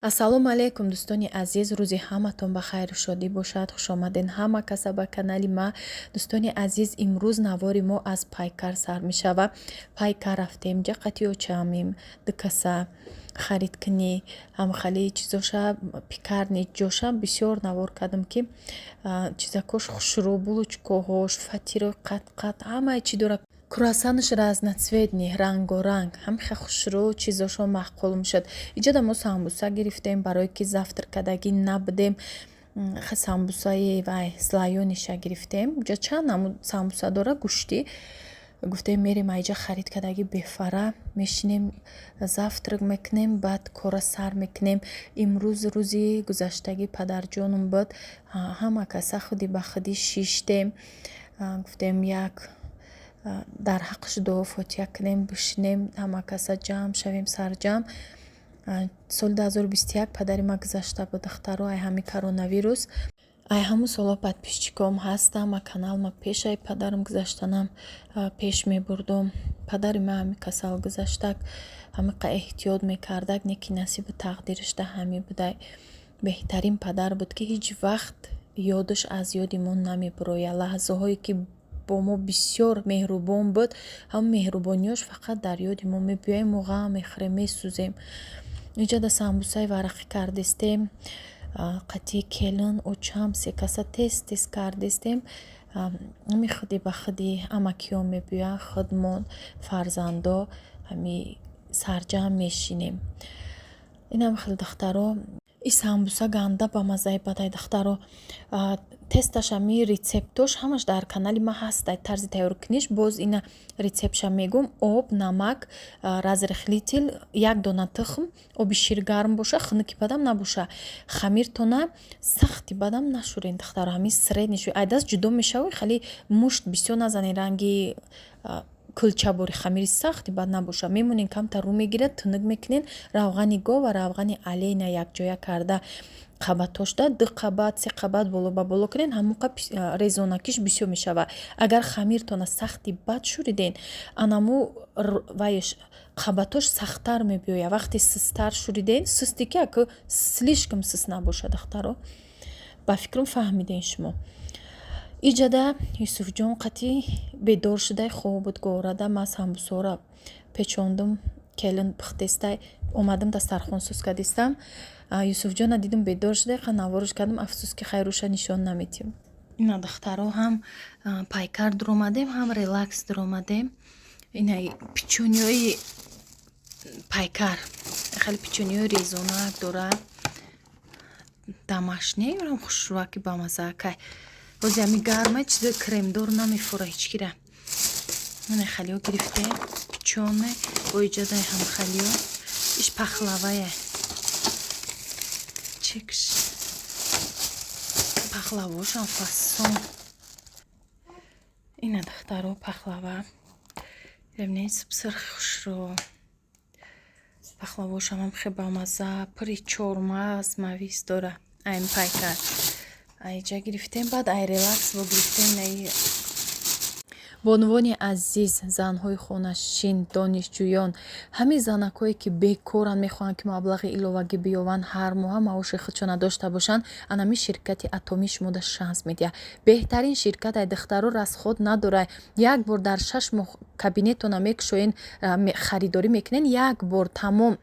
ассалому алайкум дӯстони азиз, рӯзи ҳаматон ба хайру шодӣ бошад. хушомаден ҳама каса ба канали ма. дӯстони азиз, имрӯз навори мо аз пайкар сар мешава. Пайкар рафтем ҷақати очамим дикаса харид кини ҳамхали чизоша пикарни ҷоша бисёр навор кардам ки чизакош хушрӯ булочкоҳош фатиро қат ҳамаи чӣ дора круассанш разноцветни рангоранг ҳамха хушрӯ чизошо маъқул мешад. иҷода мо самбуса гирифтем барое ки завтр кадагӣ набудем. самбусаи вай слайониша гирифтем. ҷа чанд намуд самбуса дора гӯшти. гуфтем мерем айҷа харид кадагӣ бефара мешинем завтрак мекунем баъд кора сар мекунем. имрӯз рӯзи гузаштаги падарҷонум буд. ҳама каса худи ба худи шиштем. гуфтем як дар ҳаққаш дуо фотиҳа кунем бишинем ҳама каса ҷамъ шавем сарҷамъ. соли 2021 падари ма гузашта буд духтаро ай ҳами коронавирус. ай ҳамун сола подписчиком ҳастам ва каналма пешаи падарам гузаштанам пеш мебурдум. падари ма ҳами касал гузаштак ҳамиқа эҳтиёт мекардак не ки насиби тақдиришда ҳами будай. беҳтарин падар буд ки ҳеҷ вақт ёдаш аз ёди мо намебурояд. лаҳзаҳое ки бо мо бисёр меҳрубон буд ҳамон меҳрубониёш фақат дар ёди мо мебиёем. мо ғам мехӯрем месӯзем. иҷода самбусаи варақӣ кардистем қатъи келин очам се каса тез кардистем. ҳами худи ба худи амакиё мебиёянд худмон фарзандо ҳами сарҷамъ мешинем. инам хеле духтаро и самбуса ганда ба маззаи бадай духтаро тесташ ами рецептош ҳамаш дар канали ма ҳаст. дар тарзи тайёркуниш боз ина рецептша мегум. об намак разрихлитил як дона тухм оби шир гарм боша хунуки бадам набоша. хамиртона сахти бадам нашӯрен духтаро ҳами средни шӯ айдас ҷудо мешавӣ хали мушт бисёр назанед ранги кулчабори хамири сахти бад набоша. мемонен камтар рӯ мегирад тунук мекунен. равғани гов ва равғани алейна якҷоя карда қабатошда 2 қабат 3 қабат боло ба боло кунен ҳамуқа резонакиш бисёр мешава. агар хамиртона сахти бад шӯриден анаму вайш қабатош сахттар мебиёя. вақте сустар шӯриден сусти ки аку слишком суст набоша духтаро. ба фикрам фаҳмиден шумо. иҷада юсуфҷон қатъи бедор шудай хоб буд горада ма самбусора печондум келин пухтестай омадам дастархон сӯз кардистам. юсуфҷона дидум бедор шудай қа навораш кардам афсус ки хайруша нишон наметиҳам. ина духтаро ҳам пайкар дуромадем ҳам релакс дуромадем. ина печёниёи пайкар хеле печёниёи резонак дорад. дамаш неёрам хушрӯаки бамазаакай бози ами гарма чизи кремдор намефура ҳечкира. ина халиё гирифтем печёне бо иҷодаи ҳам халиё иш пахлавае чекш пахлавошам фасон. ина духтаро пахлава бибинед субсир хушрӯ пахлавошам ҳам хе бамаза пури чормағз мавис дора. айн пайкар айҷа гирифтем баъд ай релакс бо гирифтем наи бонувони азиз занҳои хонашин донишҷӯён ҳамин занакое ки бекоранд мехоҳанд ки маблағи иловагӣ биёванд ҳар моҳа маоши худшона дошта бошанд. анами ширкати атоми шумода шанс медиҳад. беҳтарин ширкат ай духтаро расход надорад. як бор дар 6 моҳ кабинетона мекушоен харидорӣ мекунен. як бор тамом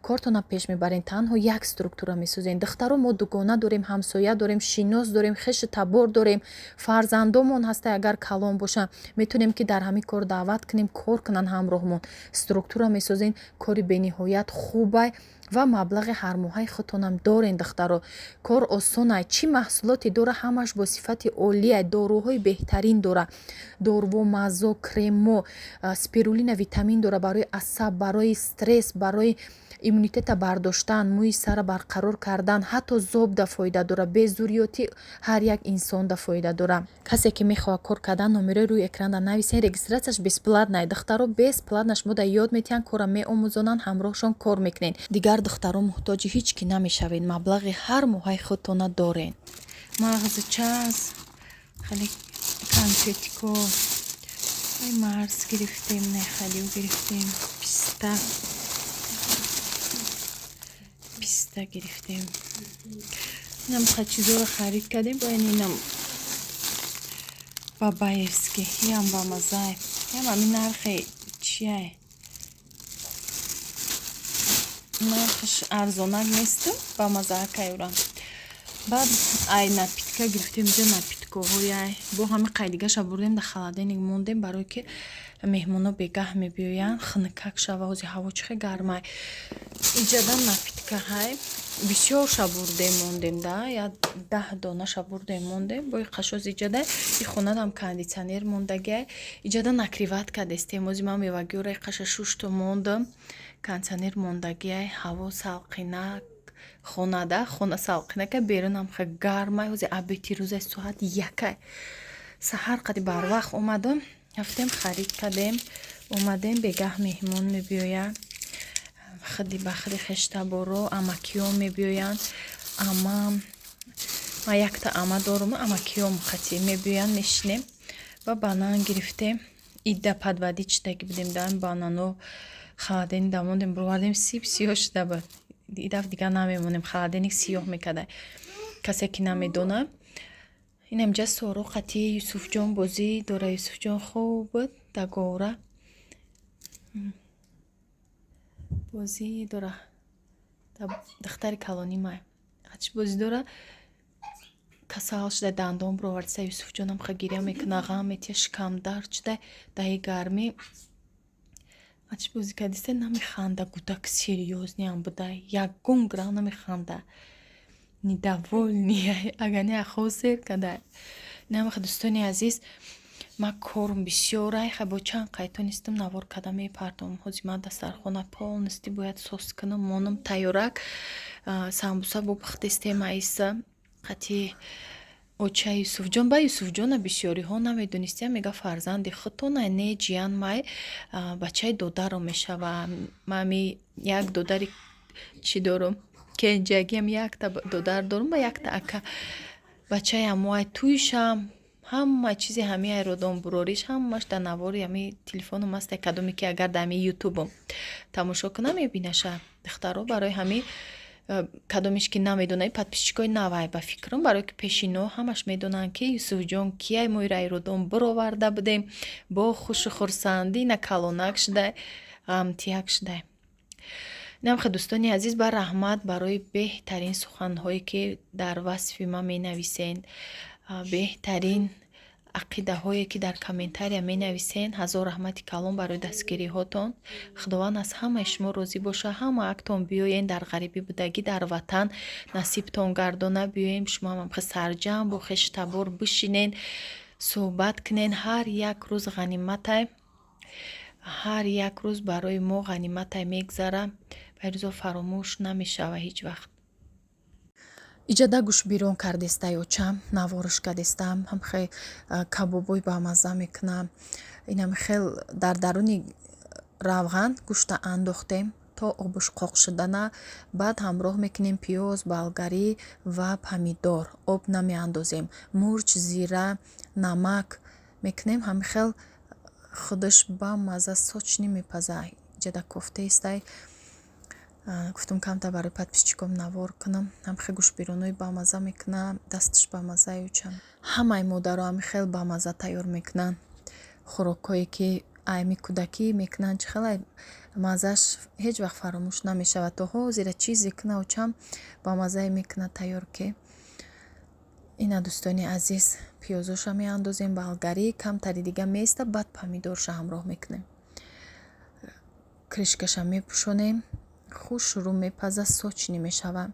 кортона пеш мебарен. танҳо як структура месозен. духтаро мо дугона дорем ҳамсоя дорем шинос дорем хешу табор дорем. фарзандомон ҳастай агар калон бошанд метонем ки дар ҳамин кор даъват кунем кор кунанд ҳамроҳмон. структура месозен кори бениҳоят хубай ва маблағи ҳармоҳаи худтонам дорен духтаро. кор осонай. чӣ маҳсулоте дора ҳамаш бо сифати олия. доруҳои беҳтарин дора. доруво маззо кремо спирулина витамин дора барои асаб барои стресс барои иммунитета бардоштан мӯи сара барқарор кардан ҳатто зобда фоида дора. безурёти ҳар як инсонда фоида дора. касе ки мехоҳад кор кардан номерои рӯи экранда нависен. регистратсияш бесплатнай духтаро бесплатна шумо дар ёд метиҳанд кора меомӯзонанд ҳамроҳшон кор мекунен. дигар духтаро муҳтоҷи ҳеҷ ки намешавед. маблағи ҳар моҳаи худтона дорен. мағзи чаз хеле конфетико ай марс гирифтем нехалиё гирифтем писта писта гирифтем. Инам чизоро харид кардем. Бо инам бабаевский. Ям ба мазай. Ям ами нархи чияй? Нархиш арзонак несту. Ба маза кайурам. Баъд ай напитка гирифтем. Инҷа напиткаҳояй. Бо ҳами қайдигаша бурдем да халадениг мондем барое ки меҳмоно бегаҳ мебиёянд. Хунукак шава ҳози ҳаво чӣ хеле гармай. Иҷадан напиткаҳай бисёр шабурдем мондем да. Я 10 дона шабурдем мондем. Бо қашоз иҷада и хонадам кондитсионер мондагиай. Иҷада накриватка дестем. Ҳози ман мевагиёра қаша 6 то мондам. Кондитсионер мондагиай. Ҳаво салқинак. Хонада хона салқинака берунам ха гармай. Ҳози абити рӯза соат 1 саҳар қади барвақт омадам. Рафтем харид кардем. Омадем бегаҳ меҳмон мебиёянд. Хади ба хади хештаборо амакиём мебиёянд. Амам ма якта ама дорум. Амакиём хати мебиёянд мешинем. Ва банан гирифтем. Ида падвади чидаги будем даем банано халадени дамондем бировардем сиб сиёҳ шуда буд. Идаф дига намемонем халаденик сиёҳ мекардай. Касе ки намедона. Инам ҷа соро қати Юсуфҷон бозӣ дора. Юсуфҷон хуб буд дагора. Бозӣ дора. Духтари калони май. Ҳачи бозӣ дора. Касал шуда дандон бировардиса Юсуфҷонам ха гиря мекуна ғам метия шикам дард шуда даҳи гармӣ. Ҳачи бозӣ кардиса намеханда гудак серьёзням буда. Ягон грам намеханда. Недовольни агани ахосер кадай. Намаха дӯстони азиз ма корум бисёрай ха бо чанд қайтонистам навор када мепардом. Ҳози ман дастархона полнисти бояд сос кунам монам тайёрак самбуса бопухтестем аиса қати оча Юсуфҷон ба Юсуфҷона бисёриҳо намедонистия мега фарзанди худтонай не ҷиян май бачаи додаро мешава. Мами як додари чӣ дорум кенҷагиам якта додар дорум ба якта ака бачаи амоай туишам ҳама чизи ҳами айродон бурориш ҳамаш дар навори ҳами телефоном аст кадоме ки агар дар ҳами ютубом тамошо кунам мебинаша духтаро барои ҳами кадомеш ки намедонай подписчикои навай ба фикрам барое ки пешино ҳамаш медонанд ки Юсуфҷон кияй моира айродон бироварда будем бо хушу хурсандӣ на калонак шудай ғамтияк шудай. Намха дӯстони азиз ба раҳмат барои беҳтарин суханҳое ки дар васфи ман менависен, беҳтарин ақидаҳое ки дар комментария менависен. Ҳазор раҳмати калон барои дастгириҳотон. Худованд аз ҳамаи шумо розӣ боша. Ҳама актон биёен дар ғарибӣ будагӣ дар ватан насибтон гардона биёем. Шумо ҳам сарҷам бо хештабор бишинен суҳбат кунен. Ҳар як рӯз ғаниматай. Ҳар як рӯз барои мо ғаниматай мегзара. Байрӯзо фаромӯш намешава ҳеҷ вақт. Иҷада гӯшбирон кардестай очам навориш кардестам ҳамхе кабобой ба мазза мекунам. Инам хел дар даруни равған гӯшта андохтем то обуш қоқ шудана. Баъд ҳамроҳ мекунем пиёз болгарӣ ва помидор. Об намеандозем. Мурч зира намак мекунем ҳами хел худаш ба мазза сочни мепазай. Иҷада кофтаестай гуфтум камтар барои подписчиком навор кунам. Ҳамхе гӯшбиронои бамаза мекунам. Дасташ бамазаи учам. Ҳамаи модаро ҳами хел бамаза тайёр мекунан. хӯрокҳое ки айми кӯдакӣ мекунанд чӣ хеле маззаш ҳеҷ вақт фаромӯш намешавад. То ҳозира чизе куна учам бамазае мекуна тайёр ки. Ина дӯстони азиз пиёзоша меандозем болгарӣ камтари дига меиста баъд помидорша ҳамроҳ мекунем. кришкаша мепӯшонем. хуш шурӯъ мепаза сочни мешава.